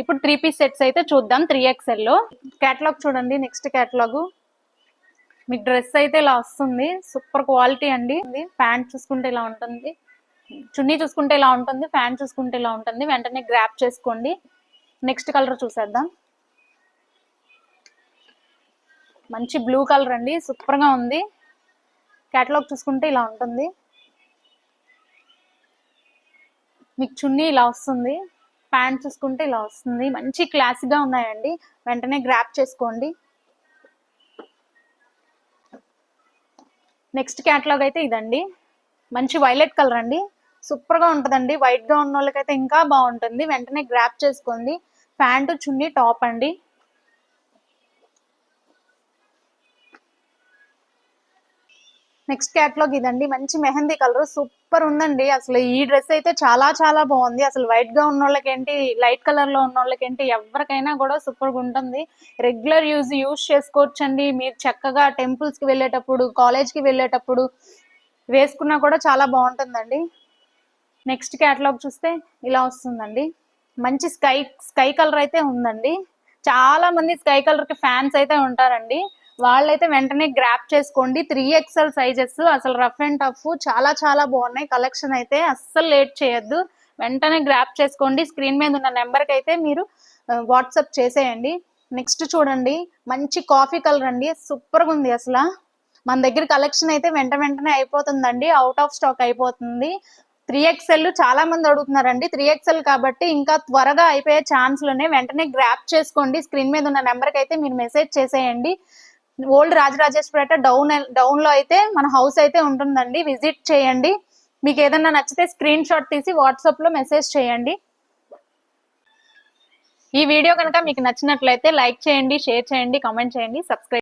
ఇప్పుడు 3 piece sets అయితే చూద్దాం 3XL లో. కేటలాగ్ చూడండి. నెక్స్ట్ కేటలాగ్ మీకు డ్రెస్ అయితే ఇలా వస్తుంది. సూపర్ క్వాలిటీ అండి. ప్యాంట్ చూసుకుంటే ఇలా ఉంటుంది, చున్నీ చూసుకుంటే ఇలా ఉంటుంది, ప్యాంట్ చూసుకుంటే ఇలా ఉంటుంది. వెంటనే గ్రాప్ చేసుకోండి. నెక్స్ట్ కలర్ చూసేద్దాం. మంచి బ్లూ కలర్ అండి, సూపర్ గా ఉంది. కేటలాగ్ చూసుకుంటే ఇలా ఉంటుంది. మీకు చున్నీ ఇలా వస్తుంది, ప్యాంట్ చూసుకుంటే ఇలా వస్తుంది. మంచి క్లాసీగా ఉన్నాయండి. వెంటనే గ్రాప్ చేసుకోండి. నెక్స్ట్ కేటలాగ్ అయితే ఇదండి. మంచి వైలెట్ కలర్ అండి, సూపర్ గా ఉంటుందండి. వైట్ గా ఉన్న వాళ్ళకైతే ఇంకా బాగుంటుంది. వెంటనే గ్రాప్ చేసుకోండి. ప్యాంటు, చున్నీ, టాప్ అండి. నెక్స్ట్ కేటలాగ్ ఇదండి. మంచి మెహందీ కలర్, సూపర్ ఉందండి. అసలు ఈ డ్రెస్ అయితే చాలా చాలా బాగుంది. అసలు వైట్ గా ఉన్న వాళ్ళకేంటి, లైట్ కలర్ లో ఉన్న వాళ్ళకేంటి, ఎవరికైనా కూడా సూపర్ గా ఉంటుంది. రెగ్యులర్ యూజ్ చేసుకోవచ్చండి. మీరు చక్కగా టెంపుల్స్ కి వెళ్ళేటప్పుడు, కాలేజ్ కి వెళ్ళేటప్పుడు వేసుకున్నా కూడా చాలా బాగుంటుందండి. నెక్స్ట్ కేటలాగ్ చూస్తే ఇలా వస్తుందండి. మంచి స్కై కలర్ అయితే ఉందండి. చాలా మంది స్కై కలర్ కి ఫ్యాన్స్ అయితే ఉంటారండి. వాళ్ళైతే వెంటనే గ్రాప్ చేసుకోండి. 3XL సైజెస్, అసలు రఫ్ అండ్ టఫ్ చాలా చాలా బాగున్నాయి. కలెక్షన్ అయితే అస్సలు లేట్ చేయొద్దు. వెంటనే గ్రాప్ చేసుకోండి. స్క్రీన్ మీద ఉన్న నెంబర్కి అయితే మీరు వాట్సాప్ చేసేయండి. నెక్స్ట్ చూడండి. మంచి కాఫీ కలర్ అండి, సూపర్గా ఉంది. అసలు మన దగ్గర కలెక్షన్ అయితే వెంటనే అయిపోతుందండి. అవుట్ ఆఫ్ స్టాక్ అయిపోతుంది. 3XL చాలా మంది అడుగుతున్నారండి. 3XL కాబట్టి ఇంకా త్వరగా అయిపోయే ఛాన్స్లోనే. వెంటనే గ్రాప్ చేసుకోండి. స్క్రీన్ మీద ఉన్న నెంబర్కి అయితే మీరు మెసేజ్ చేసేయండి. ఓల్డ్ రాజరాజేశ్వరపేట డౌన్ లో అయితే మన హౌస్ అయితే ఉంటుందండి. విజిట్ చేయండి. మీకు ఏదన్నా నచ్చితే స్క్రీన్ షాట్ తీసి వాట్సాప్ లో మెసేజ్ చేయండి. ఈ వీడియో కనుక మీకు నచ్చినట్లయితే లైక్ చేయండి, షేర్ చేయండి, కామెంట్ చేయండి, సబ్స్క్రైబ్